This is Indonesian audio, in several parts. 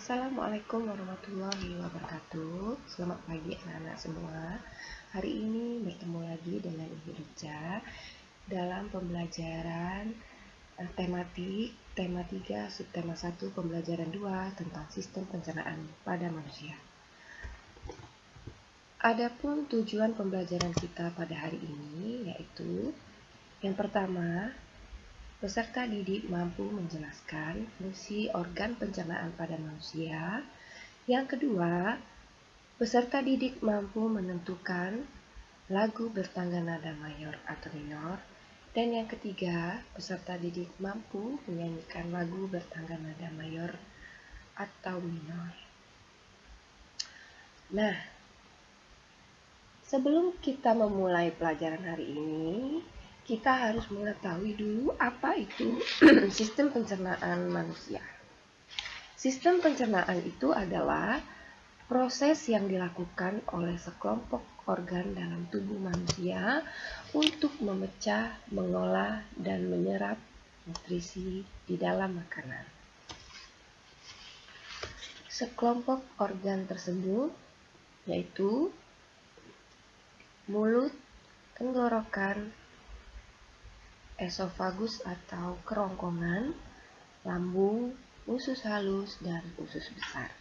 Assalamualaikum warahmatullahi wabarakatuh. Selamat pagi anak-anak semua. Hari ini bertemu lagi dengan Ibu Rica dalam pembelajaran tematik tema 3 subtema 1 pembelajaran 2 tentang sistem pencernaan pada manusia. Adapun tujuan pembelajaran kita pada hari ini yaitu yang pertama, peserta didik mampu menjelaskan fungsi organ pencernaan pada manusia. Yang kedua, peserta didik mampu menentukan lagu bertangga nada mayor atau minor. Dan yang ketiga, peserta didik mampu menyanyikan lagu bertangga nada mayor atau minor. Nah, sebelum kita memulai pelajaran hari ini, kita harus mengetahui dulu apa itu sistem pencernaan manusia. Sistem pencernaan itu adalah proses yang dilakukan oleh sekelompok organ dalam tubuh manusia untuk memecah, mengolah, dan menyerap nutrisi di dalam makanan. Sekelompok organ tersebut yaitu mulut, tenggorokan, esofagus atau kerongkongan, lambung, usus halus, dan usus besar.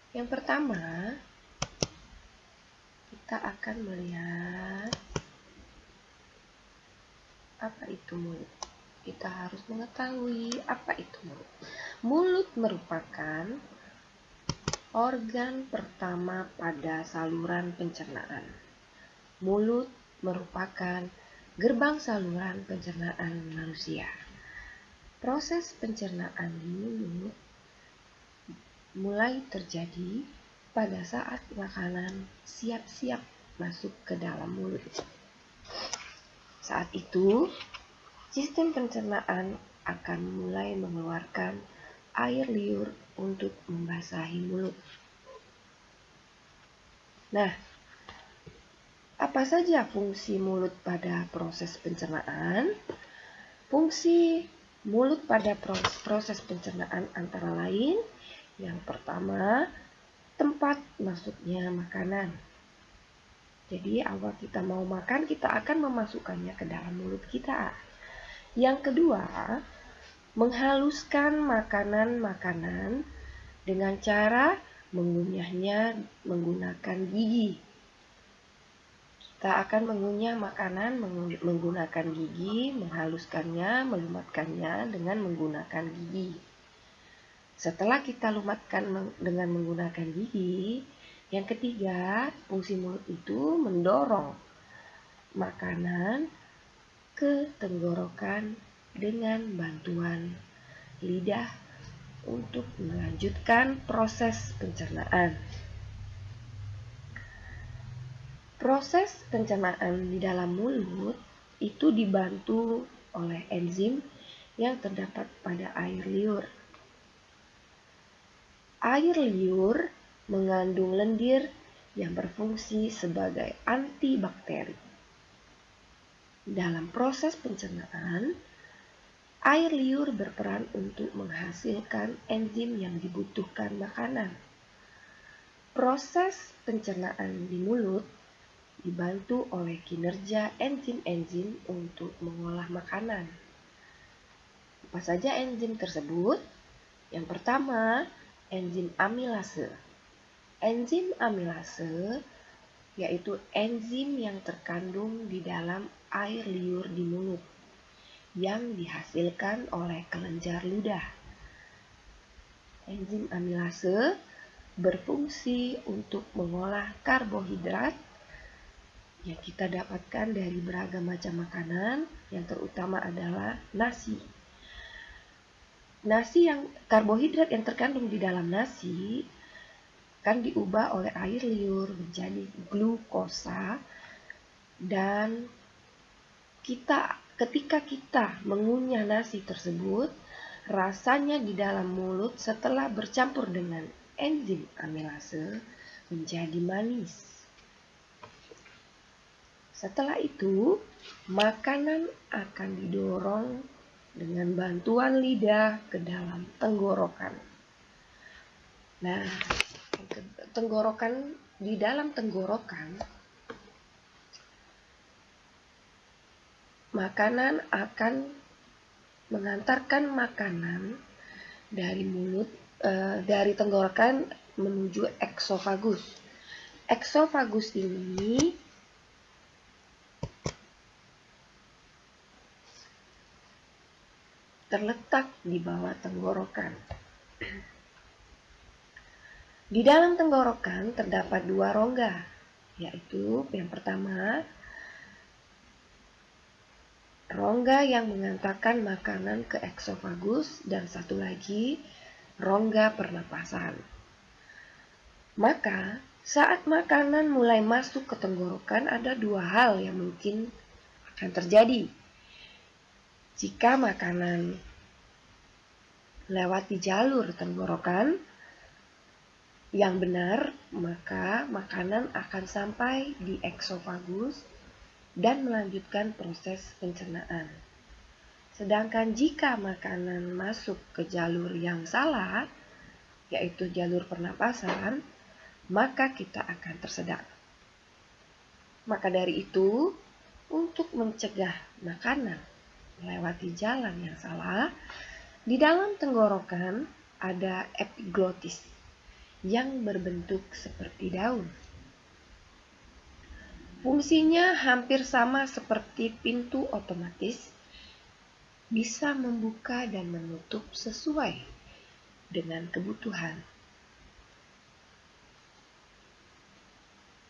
Yang pertama, kita akan melihat apa itu mulut. Kita harus mengetahui apa itu mulut. Mulut merupakan organ pertama pada saluran pencernaan. Mulut merupakan gerbang saluran pencernaan manusia. Proses pencernaan di mulut mulai terjadi pada saat makanan siap-siap masuk ke dalam mulut. Saat itu, sistem pencernaan akan mulai mengeluarkan air liur untuk membasahi mulut. Nah, apa saja fungsi mulut pada proses pencernaan? Fungsi mulut pada proses pencernaan antara lain, yang pertama, tempat masuknya makanan. Jadi awal kita mau makan, kita akan memasukkannya ke dalam mulut kita. Yang kedua, menghaluskan makanan-makanan dengan cara mengunyahnya menggunakan gigi. Kita akan mengunyah makanan menggunakan gigi, menghaluskannya, melumatkannya dengan menggunakan gigi. Setelah kita lumatkan dengan menggunakan gigi, yang ketiga, fungsi mulut itu mendorong makanan ke tenggorokan dengan bantuan lidah untuk melanjutkan proses pencernaan. Proses pencernaan di dalam mulut itu dibantu oleh enzim yang terdapat pada air liur. Air liur mengandung lendir yang berfungsi sebagai antibakteri. Dalam proses pencernaan, air liur berperan untuk menghasilkan enzim yang dibutuhkan makanan. Proses pencernaan di mulut dibantu oleh kinerja enzim-enzim untuk mengolah makanan. Apa saja enzim tersebut? Yang pertama, enzim amilase. Enzim amilase yaitu enzim yang terkandung di dalam air liur di mulut yang dihasilkan oleh kelenjar ludah. Enzim amilase berfungsi untuk mengolah karbohidrat yang kita dapatkan dari beragam macam makanan, yang terutama adalah nasi. Karbohidrat yang terkandung di dalam nasi kan diubah oleh air liur menjadi glukosa, dan ketika kita mengunyah nasi tersebut, rasanya di dalam mulut setelah bercampur dengan enzim amilase menjadi manis. Setelah itu, makanan akan didorong dengan bantuan lidah ke dalam tenggorokan. Nah, tenggorokan, di dalam tenggorokan, makanan akan mengantarkan makanan dari mulut, dari tenggorokan menuju eksofagus. Eksofagus ini terletak di bawah tenggorokan. Di dalam tenggorokan terdapat dua rongga, yaitu yang pertama, rongga yang mengantarkan makanan ke eksofagus, dan satu lagi, rongga pernapasan. Maka, saat makanan mulai masuk ke tenggorokan, ada dua hal yang mungkin akan terjadi. Jika makanan lewati jalur tenggorokan yang benar, maka makanan akan sampai di eksofagus dan melanjutkan proses pencernaan. Sedangkan jika makanan masuk ke jalur yang salah, yaitu jalur pernapasan, maka kita akan tersedak. Maka dari itu, untuk mencegah makanan melewati jalan yang salah, di dalam tenggorokan ada epiglotis yang berbentuk seperti daun. Fungsinya hampir sama seperti pintu otomatis, bisa membuka dan menutup sesuai dengan kebutuhan.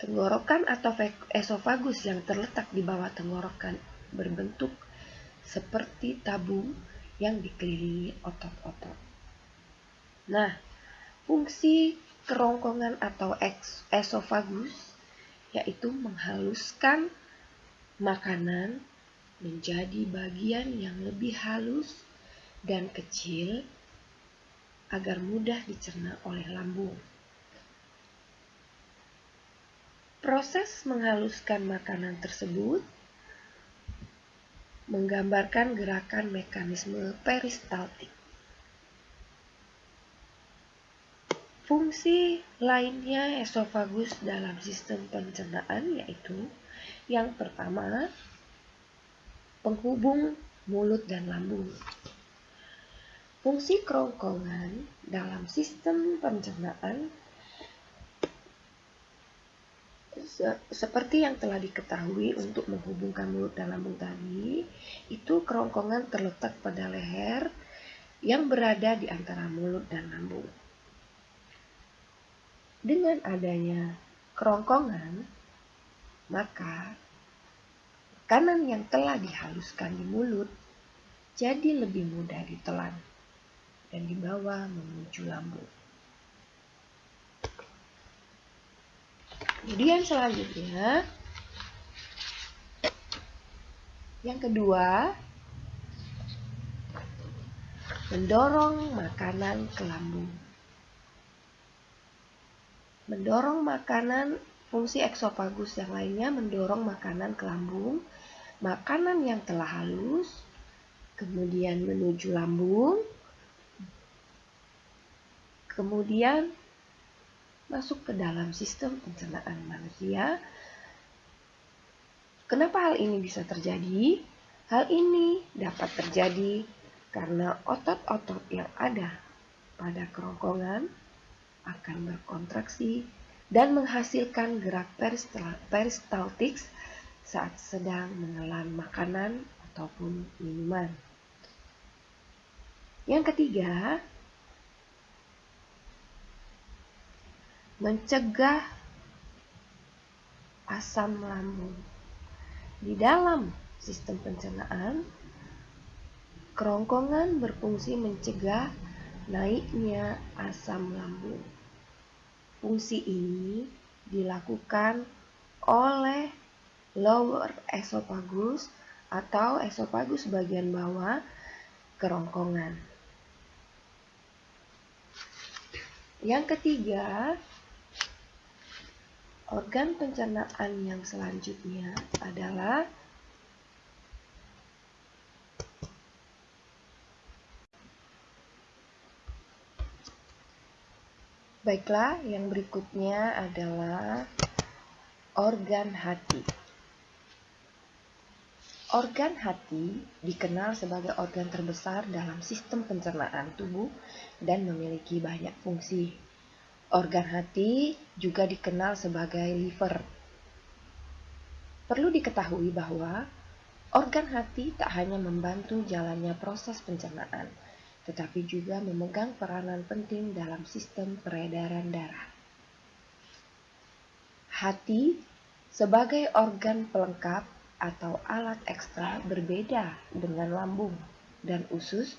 Tenggorokan atau esofagus yang terletak di bawah tenggorokan berbentuk seperti tabung yang dikelilingi otot-otot. Nah, fungsi kerongkongan atau esofagus yaitu menghaluskan makanan menjadi bagian yang lebih halus dan kecil agar mudah dicerna oleh lambung. Proses menghaluskan makanan tersebut menggambarkan gerakan mekanisme peristaltik. Fungsi lainnya esofagus dalam sistem pencernaan yaitu yang pertama, penghubung mulut dan lambung. Fungsi kerongkongan dalam sistem pencernaan seperti yang telah diketahui untuk menghubungkan mulut dan lambung tadi, itu kerongkongan terletak pada leher yang berada di antara mulut dan lambung. Dengan adanya kerongkongan, maka makanan yang telah dihaluskan di mulut jadi lebih mudah ditelan dan dibawa menuju lambung. Kemudian selanjutnya, yang kedua, mendorong makanan ke lambung. Mendorong makanan, fungsi eksofagus yang lainnya mendorong makanan ke lambung. Makanan yang telah halus kemudian menuju lambung, kemudian masuk ke dalam sistem pencernaan manusia. Kenapa hal ini bisa terjadi? Hal ini dapat terjadi karena otot-otot yang ada pada kerongkongan akan berkontraksi dan menghasilkan gerak peristaltik saat sedang menelan makanan ataupun minuman. Yang ketiga, mencegah asam lambung. Di dalam sistem pencernaan, kerongkongan berfungsi mencegah naiknya asam lambung. Fungsi ini dilakukan oleh lower esophagus atau esofagus bagian bawah kerongkongan. Yang ketiga, organ pencernaan yang selanjutnya adalah Baiklah, yang berikutnya adalah organ hati. Organ hati dikenal sebagai organ terbesar dalam sistem pencernaan tubuh dan memiliki banyak fungsi. Organ hati juga dikenal sebagai liver. Perlu diketahui bahwa organ hati tak hanya membantu jalannya proses pencernaan, tetapi juga memegang peranan penting dalam sistem peredaran darah. Hati sebagai organ pelengkap atau alat ekstra berbeda dengan lambung dan usus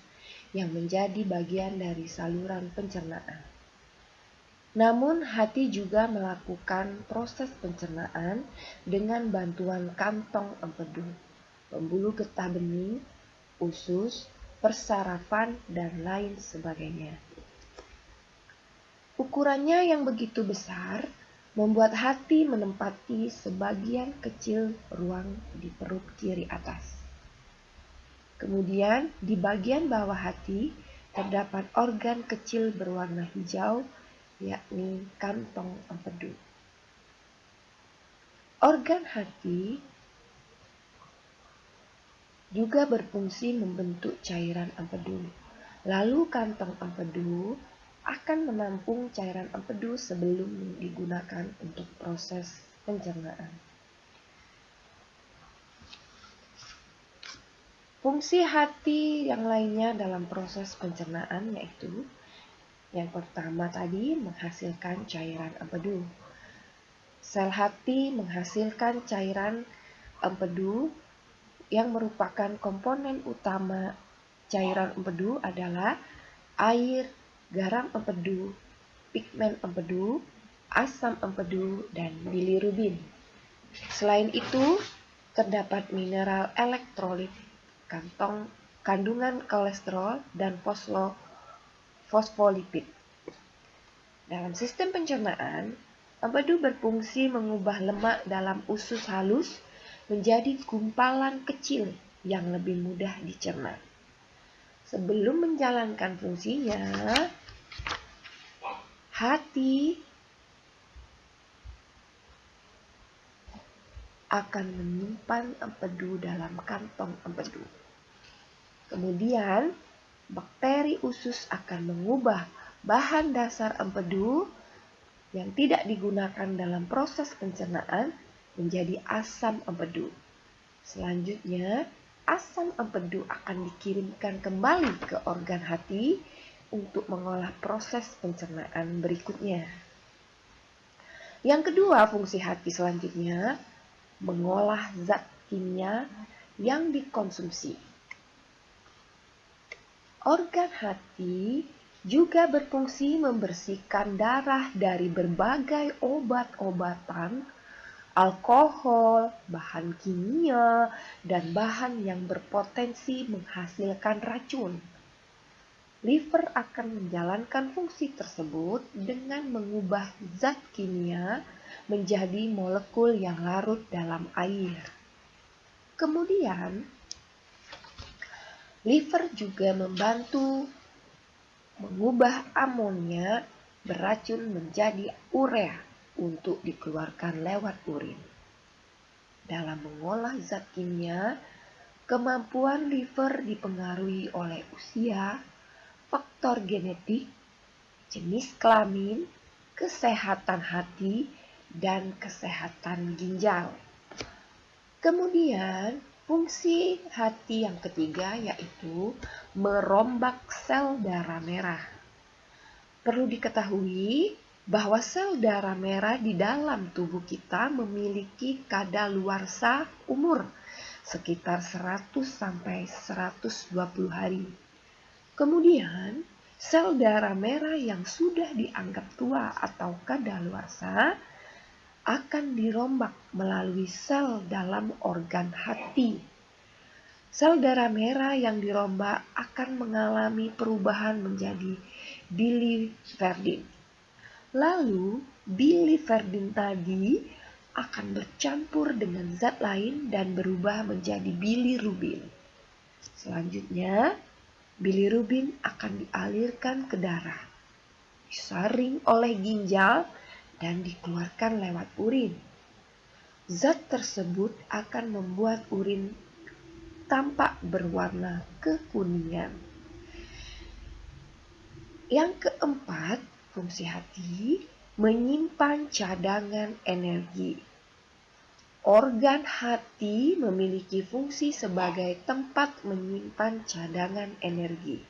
yang menjadi bagian dari saluran pencernaan. Namun, hati juga melakukan proses pencernaan dengan bantuan kantong empedu, pembuluh getah bening, usus, persarafan, dan lain sebagainya. Ukurannya yang begitu besar membuat hati menempati sebagian kecil ruang di perut kiri atas. Kemudian, di bagian bawah hati terdapat organ kecil berwarna hijau, yakni kantong empedu. Organ hati juga berfungsi membentuk cairan empedu. Lalu kantong empedu akan menampung cairan empedu sebelum digunakan untuk proses pencernaan. Fungsi hati yang lainnya dalam proses pencernaan yaitu yang pertama tadi menghasilkan cairan empedu. Sel hati menghasilkan cairan empedu yang merupakan komponen utama. Cairan empedu adalah air, garam empedu, pigmen empedu, asam empedu, dan bilirubin. Selain itu, terdapat mineral elektrolit, kandungan kolesterol, dan fosfolipid. Dalam sistem pencernaan, empedu berfungsi mengubah lemak dalam usus halus menjadi gumpalan kecil yang lebih mudah dicerna. Sebelum menjalankan fungsinya, hati akan menyimpan empedu dalam kantong empedu. Kemudian, bakteri usus akan mengubah bahan dasar empedu yang tidak digunakan dalam proses pencernaan menjadi asam empedu. Selanjutnya, asam empedu akan dikirimkan kembali ke organ hati untuk mengolah proses pencernaan berikutnya. Yang kedua, fungsi hati selanjutnya mengolah zat kimia yang dikonsumsi. Organ hati juga berfungsi membersihkan darah dari berbagai obat-obatan, alkohol, bahan kimia, dan bahan yang berpotensi menghasilkan racun. Liver akan menjalankan fungsi tersebut dengan mengubah zat kimia menjadi molekul yang larut dalam air. Kemudian, liver juga membantu mengubah amonia beracun menjadi urea untuk dikeluarkan lewat urin. Dalam mengolah zat kimia, kemampuan liver dipengaruhi oleh usia, faktor genetik, jenis kelamin, kesehatan hati, dan kesehatan ginjal. Kemudian, fungsi hati yang ketiga yaitu merombak sel darah merah. Perlu diketahui bahwa sel darah merah di dalam tubuh kita memiliki kadaluarsa umur sekitar 100 sampai 120 hari. Kemudian, sel darah merah yang sudah dianggap tua atau kadaluarsa akan dirombak melalui sel dalam organ hati. Sel darah merah yang dirombak akan mengalami perubahan menjadi biliverdin. Lalu, biliverdin tadi akan bercampur dengan zat lain dan berubah menjadi bilirubin. Selanjutnya, bilirubin akan dialirkan ke darah. disaring oleh ginjal, dan dikeluarkan lewat urin. Zat tersebut akan membuat urin tampak berwarna kekuningan. Yang keempat, fungsi hati menyimpan cadangan energi. Organ hati memiliki fungsi sebagai tempat menyimpan cadangan energi.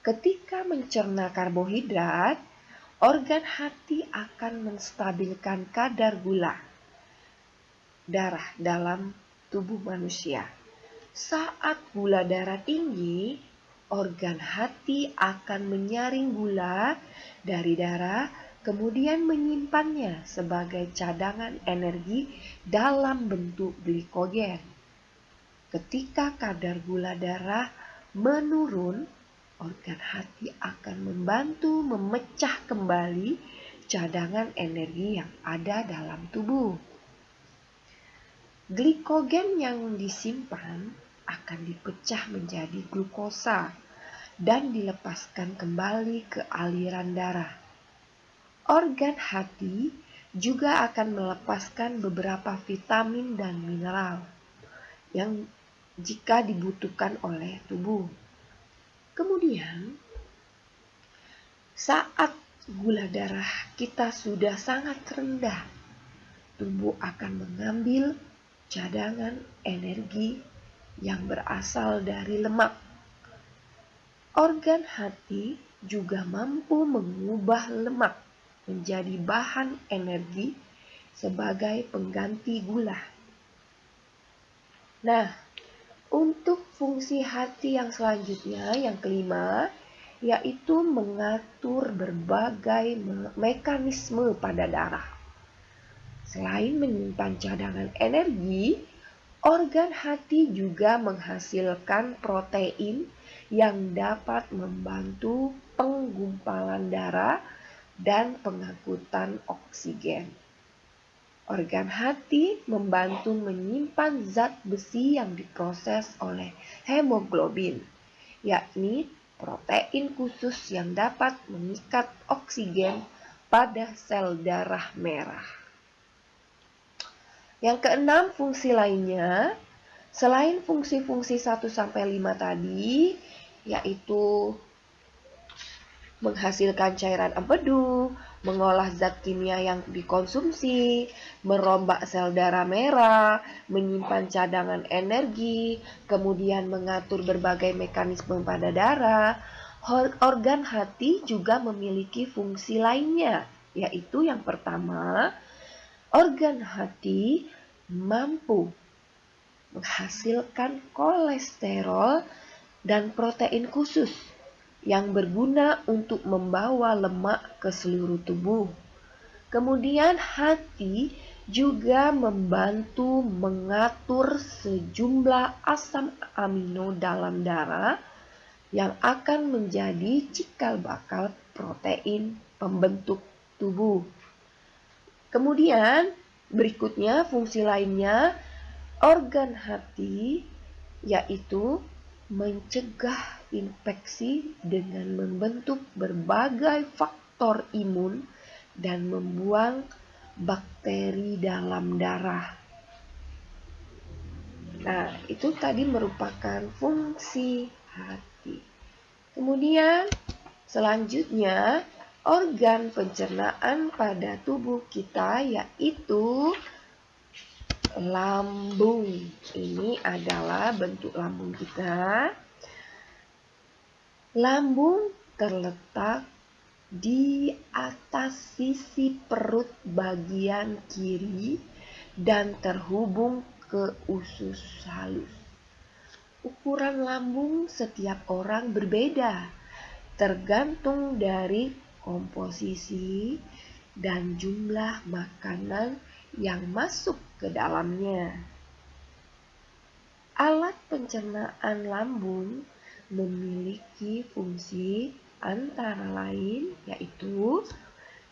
Ketika mencerna karbohidrat, organ hati akan menstabilkan kadar gula darah dalam tubuh manusia. Saat gula darah tinggi, organ hati akan menyaring gula dari darah, kemudian menyimpannya sebagai cadangan energi dalam bentuk glikogen. Ketika kadar gula darah menurun, organ hati akan membantu memecah kembali cadangan energi yang ada dalam tubuh. Glikogen yang disimpan akan dipecah menjadi glukosa dan dilepaskan kembali ke aliran darah. Organ hati juga akan melepaskan beberapa vitamin dan mineral yang jika dibutuhkan oleh tubuh. Kemudian, saat gula darah kita sudah sangat rendah, tubuh akan mengambil cadangan energi yang berasal dari lemak. Organ hati juga mampu mengubah lemak menjadi bahan energi sebagai pengganti gula. Nah, untuk fungsi hati yang selanjutnya, yang kelima, yaitu mengatur berbagai mekanisme pada darah. Selain menyimpan cadangan energi, organ hati juga menghasilkan protein yang dapat membantu penggumpalan darah dan pengangkutan oksigen. Organ hati membantu menyimpan zat besi yang diproses oleh hemoglobin, yakni protein khusus yang dapat mengikat oksigen pada sel darah merah. Yang keenam, fungsi lainnya, selain fungsi-fungsi 1-5 tadi, yaitu menghasilkan cairan empedu, mengolah zat kimia yang dikonsumsi, merombak sel darah merah, menyimpan cadangan energi, kemudian mengatur berbagai mekanisme pada darah. Organ hati juga memiliki fungsi lainnya, yaitu yang pertama, organ hati mampu menghasilkan kolesterol dan protein khusus yang berguna untuk membawa lemak ke seluruh tubuh. Kemudian hati juga membantu mengatur sejumlah asam amino dalam darah yang akan menjadi cikal bakal protein pembentuk tubuh. Kemudian berikutnya fungsi lainnya organ hati yaitu mencegah infeksi dengan membentuk berbagai faktor imun dan membuang bakteri dalam darah. Nah, itu tadi merupakan fungsi hati. Kemudian selanjutnya organ pencernaan pada tubuh kita yaitu lambung. Ini adalah bentuk lambung kita. Lambung terletak di atas sisi perut bagian kiri dan terhubung ke usus halus. Ukuran lambung setiap orang berbeda, tergantung dari komposisi dan jumlah makanan yang masuk ke dalamnya. Alat pencernaan lambung memiliki fungsi antara lain yaitu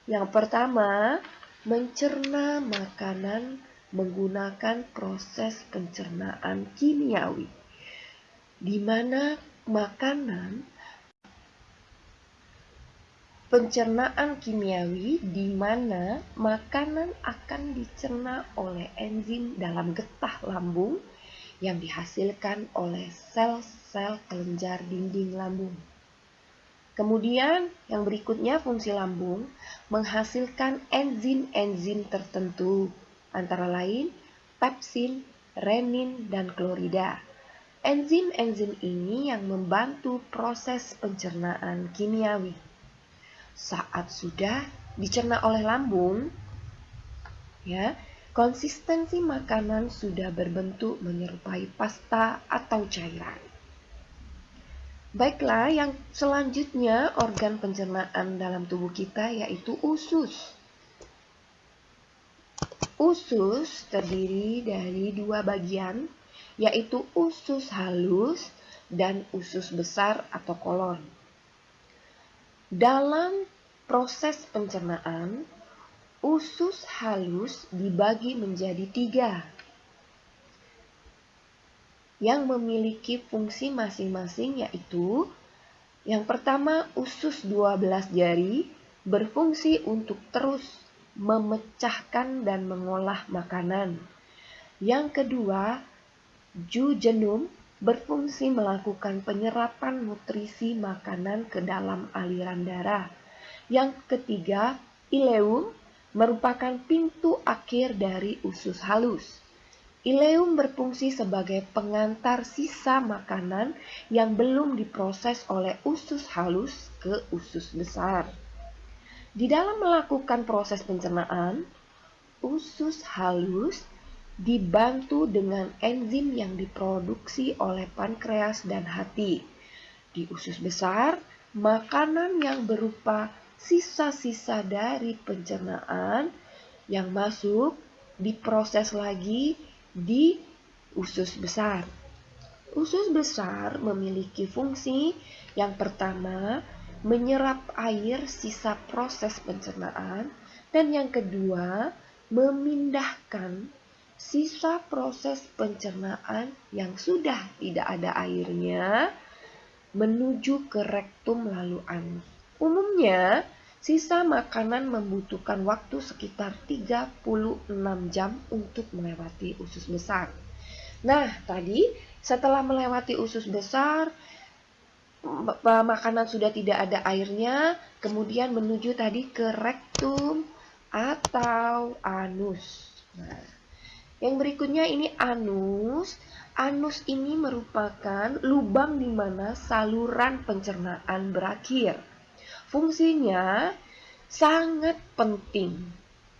yang pertama, mencerna makanan menggunakan proses pencernaan kimiawi, di mana makanan pencernaan kimiawi di mana makanan akan dicerna oleh enzim dalam getah lambung yang dihasilkan oleh sel-sel kelenjar dinding lambung. Kemudian yang berikutnya fungsi lambung menghasilkan enzim-enzim tertentu, antara lain pepsin, renin, dan klorida. Enzim-enzim ini yang membantu proses pencernaan kimiawi. Saat sudah dicerna oleh lambung, ya, konsistensi makanan sudah berbentuk menyerupai pasta atau cairan. Baiklah, yang selanjutnya organ pencernaan dalam tubuh kita yaitu usus. Usus terdiri dari dua bagian, yaitu usus halus dan usus besar atau kolon. Dalam proses pencernaan, usus halus dibagi menjadi 3 yang memiliki fungsi masing-masing, yaitu yang pertama usus 12 jari berfungsi untuk terus memecahkan dan mengolah makanan. Yang kedua, jejunum berfungsi melakukan penyerapan nutrisi makanan ke dalam aliran darah. Yang ketiga, ileum merupakan pintu akhir dari usus halus. Ileum berfungsi sebagai pengantar sisa makanan yang belum diproses oleh usus halus ke usus besar. Di dalam melakukan proses pencernaan, usus halus dibantu dengan enzim yang diproduksi oleh pankreas dan hati. Di usus besar, makanan yang berupa sisa-sisa dari pencernaan yang masuk diproses lagi di usus besar. Usus besar memiliki fungsi yang pertama menyerap air sisa proses pencernaan, dan yang kedua memindahkan sisa proses pencernaan yang sudah tidak ada airnya menuju ke rektum lalu anus. Umumnya, sisa makanan membutuhkan waktu sekitar 36 jam untuk melewati usus besar. Nah, tadi setelah melewati usus besar, makanan sudah tidak ada airnya, kemudian menuju tadi ke rektum atau anus. Nah, yang berikutnya ini anus. Anus ini merupakan lubang di mana saluran pencernaan berakhir. Fungsinya sangat penting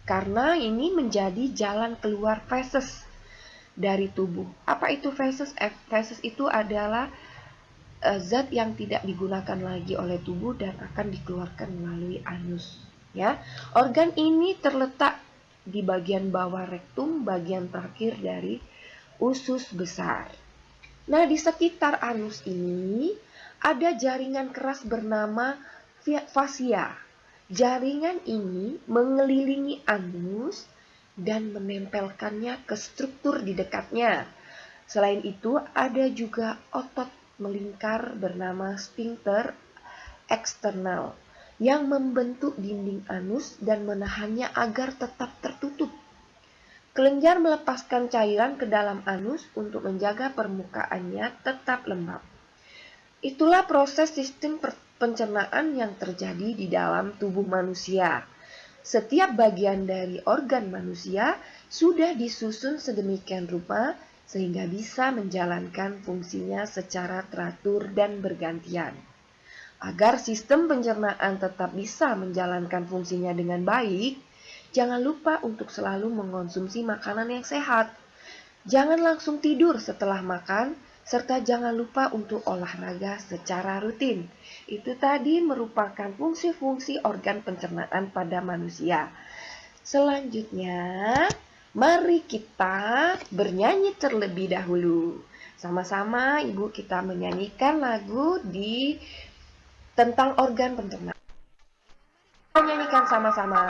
karena ini menjadi jalan keluar feses dari tubuh. Apa itu feses? Feses itu adalah zat yang tidak digunakan lagi oleh tubuh dan akan dikeluarkan melalui anus. Ya, organ ini terletak di bagian bawah rektum, bagian terakhir dari usus besar. Nah, di sekitar anus ini ada jaringan keras bernama fascia. Jaringan ini mengelilingi anus dan menempelkannya ke struktur di dekatnya. Selain itu, ada juga otot melingkar bernama sphincter eksternal yang membentuk dinding anus dan menahannya agar tetap tertutup. Kelenjar melepaskan cairan ke dalam anus untuk menjaga permukaannya tetap lembab. Itulah proses sistem pencernaan yang terjadi di dalam tubuh manusia. Setiap bagian dari organ manusia sudah disusun sedemikian rupa sehingga bisa menjalankan fungsinya secara teratur dan bergantian. Agar sistem pencernaan tetap bisa menjalankan fungsinya dengan baik, jangan lupa untuk selalu mengonsumsi makanan yang sehat. Jangan langsung tidur setelah makan, serta jangan lupa untuk olahraga secara rutin. Itu tadi merupakan fungsi-fungsi organ pencernaan pada manusia. Selanjutnya, mari kita bernyanyi terlebih dahulu. Sama-sama Ibu kita menyanyikan lagu tentang organ pencernaan. Kita nyanyikan sama-sama.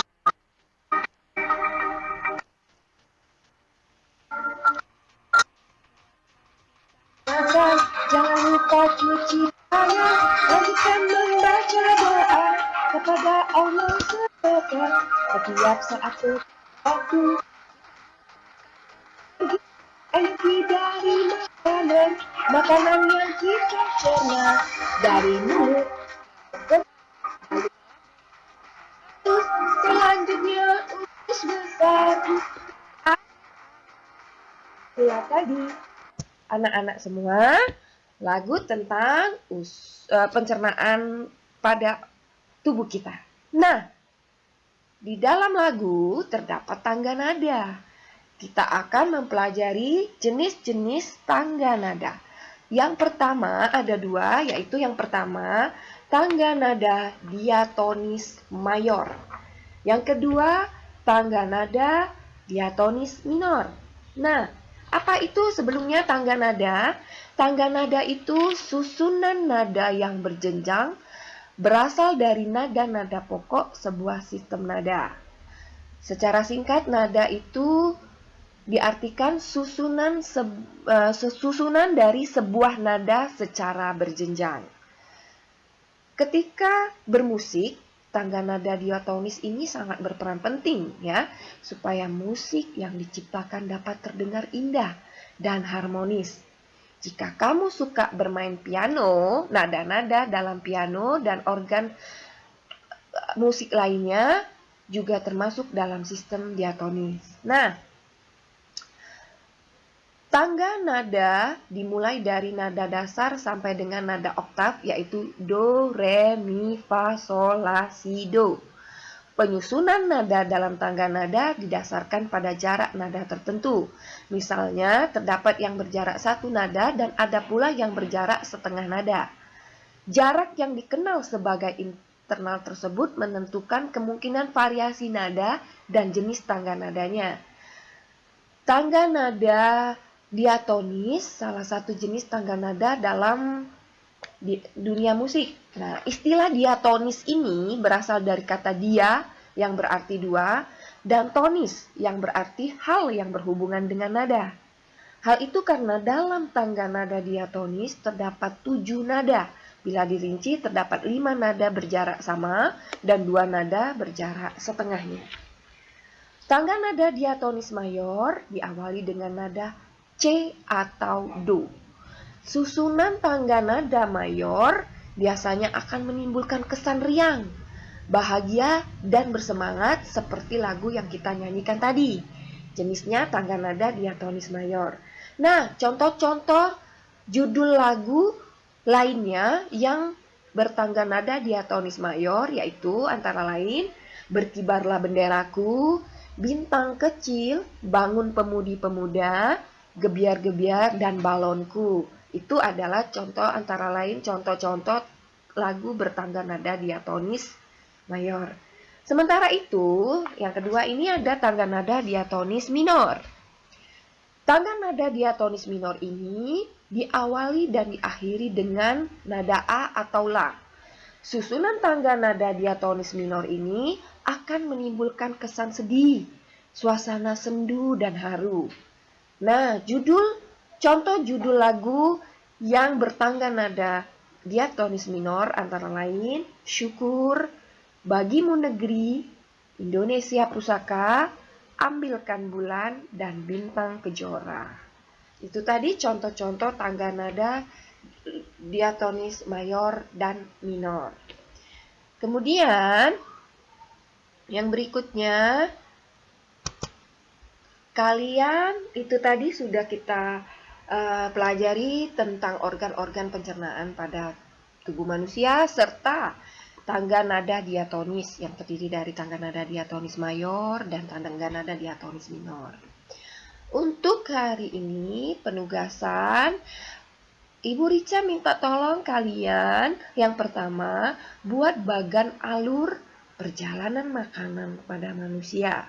Jangan lupa cuci tangan, lanjutkan membaca doa. kepada Allah semata setiap saat waktu. Energi dari makanan yang kita cerna dari mulut. Terus selanjutnya usus besar. Itulah tadi anak-anak semua lagu tentang pencernaan pada tubuh kita. Nah, di dalam lagu terdapat tangga nada. Kita akan mempelajari jenis-jenis tangga nada. Yang pertama ada dua, yaitu yang pertama tangga nada diatonis mayor. Yang kedua tangga nada diatonis minor. Nah, apa itu sebelumnya tangga nada? Tangga nada itu susunan nada yang berjenjang berasal dari nada-nada pokok sebuah sistem nada. Secara singkat, nada itu diartikan susunan dari sebuah nada secara berjenjang. Ketika bermusik, tangga nada diatonis ini sangat berperan penting ya, supaya musik yang diciptakan dapat terdengar indah dan harmonis. Jika kamu suka bermain piano, nada-nada dalam piano dan organ musik lainnya juga termasuk dalam sistem diatonis. Nah, tangga nada dimulai dari nada dasar sampai dengan nada oktav, yaitu do, re, mi, fa, sol, la, si, do. Penyusunan nada dalam tangga nada didasarkan pada jarak nada tertentu. Misalnya, terdapat yang berjarak satu nada dan ada pula yang berjarak setengah nada. Jarak yang dikenal sebagai internal tersebut menentukan kemungkinan variasi nada dan jenis tangga nadanya. Tangga nada diatonis salah satu jenis tangga nada dalam dunia musik. Nah, istilah diatonis ini berasal dari kata dia yang berarti dua dan tonis yang berarti hal yang berhubungan dengan nada. Hal itu karena dalam tangga nada diatonis terdapat 7 nada. Bila dirinci terdapat 5 nada berjarak sama dan 2 nada berjarak setengahnya. Tangga nada diatonis mayor diawali dengan nada C atau Do. Susunan tangga nada mayor biasanya akan menimbulkan kesan riang, bahagia, dan bersemangat seperti lagu yang kita nyanyikan tadi. Jenisnya tangga nada diatonis mayor. Nah, contoh-contoh judul lagu lainnya yang bertangga nada diatonis mayor yaitu antara lain Berkibarlah Benderaku, Bintang Kecil, Bangun Pemudi-pemuda, Gebiar-gebiar, dan Balonku. Itu adalah contoh antara lain contoh-contoh lagu bertangga nada diatonis mayor. Sementara itu, yang kedua ini ada tangga nada diatonis minor. Tangga nada diatonis minor ini diawali dan diakhiri dengan nada A atau La. Susunan tangga nada diatonis minor ini akan menimbulkan kesan sedih, suasana sendu, dan haru. Nah, contoh judul lagu yang bertangga nada diatonis minor antara lain Syukur, Bagimu Negeri, Indonesia Pusaka, Ambilkan Bulan, dan Bintang Kejora. Itu tadi contoh-contoh tangga nada diatonis mayor dan minor. Kemudian yang berikutnya, kalian itu tadi sudah kita pelajari tentang organ-organ pencernaan pada tubuh manusia serta tangga nada diatonis yang terdiri dari tangga nada diatonis mayor dan tangga nada diatonis minor. Untuk hari ini penugasan Ibu Rica minta tolong kalian yang pertama buat bagan alur perjalanan makanan pada manusia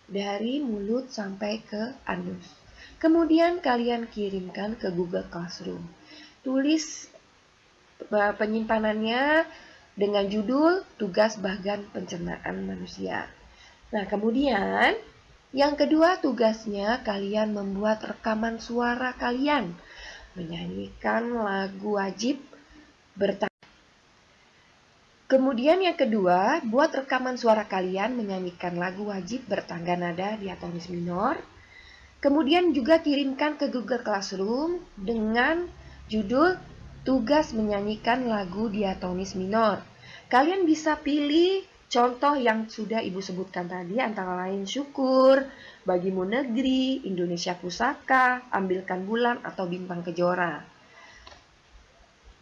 dari mulut sampai ke anus. Kemudian kalian kirimkan ke Google Classroom. Tulis penyimpanannya dengan judul Tugas Bagan Pencernaan Manusia. Nah, kemudian yang kedua tugasnya kalian membuat rekaman suara kalian menyanyikan lagu wajib Kemudian yang kedua, buat rekaman suara kalian menyanyikan lagu wajib bertangga nada diatonis minor. Kemudian juga kirimkan ke Google Classroom dengan judul tugas menyanyikan lagu diatonis minor. Kalian bisa pilih contoh yang sudah Ibu sebutkan tadi, antara lain Syukur, Bagimu Negeri, Indonesia Pusaka, Ambilkan Bulan, atau Bintang Kejora.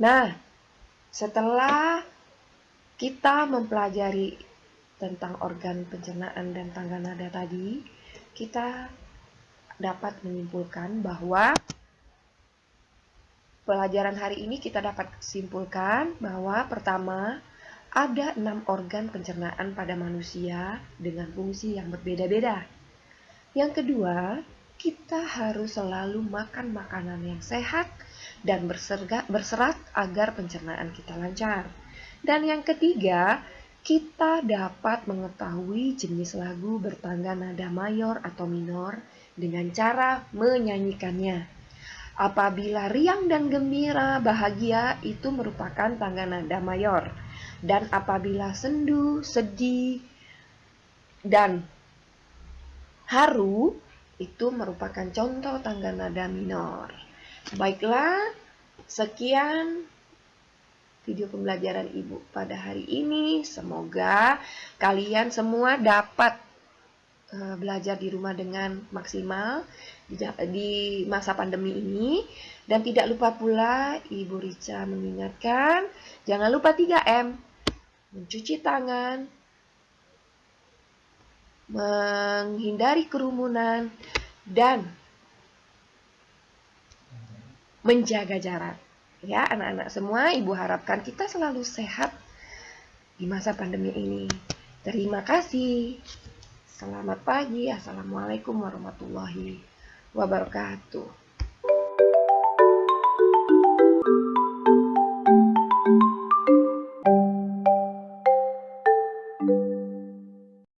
Nah, setelah kita mempelajari tentang organ pencernaan dan tangga nada tadi, kita dapat menyimpulkan bahwa pelajaran hari ini kita dapat simpulkan bahwa pertama, ada 6 organ pencernaan pada manusia dengan fungsi yang berbeda-beda. Yang kedua, kita harus selalu makan makanan yang sehat dan berserat agar pencernaan kita lancar. Dan yang ketiga, kita dapat mengetahui jenis lagu bertangga nada mayor atau minor dengan cara menyanyikannya. Apabila riang dan gembira, bahagia itu merupakan tangga nada mayor. Dan apabila sendu, sedih, dan haru itu merupakan contoh tangga nada minor. Baiklah, sekian video pembelajaran Ibu pada hari ini. Semoga kalian semua dapat belajar di rumah dengan maksimal di masa pandemi ini. Dan tidak lupa pula Ibu Rica mengingatkan, jangan lupa 3M, mencuci tangan, menghindari kerumunan, dan menjaga jarak. Ya, anak-anak semua, Ibu harapkan kita selalu sehat di masa pandemi ini. Terima kasih. Selamat pagi. Assalamualaikum warahmatullahi wabarakatuh.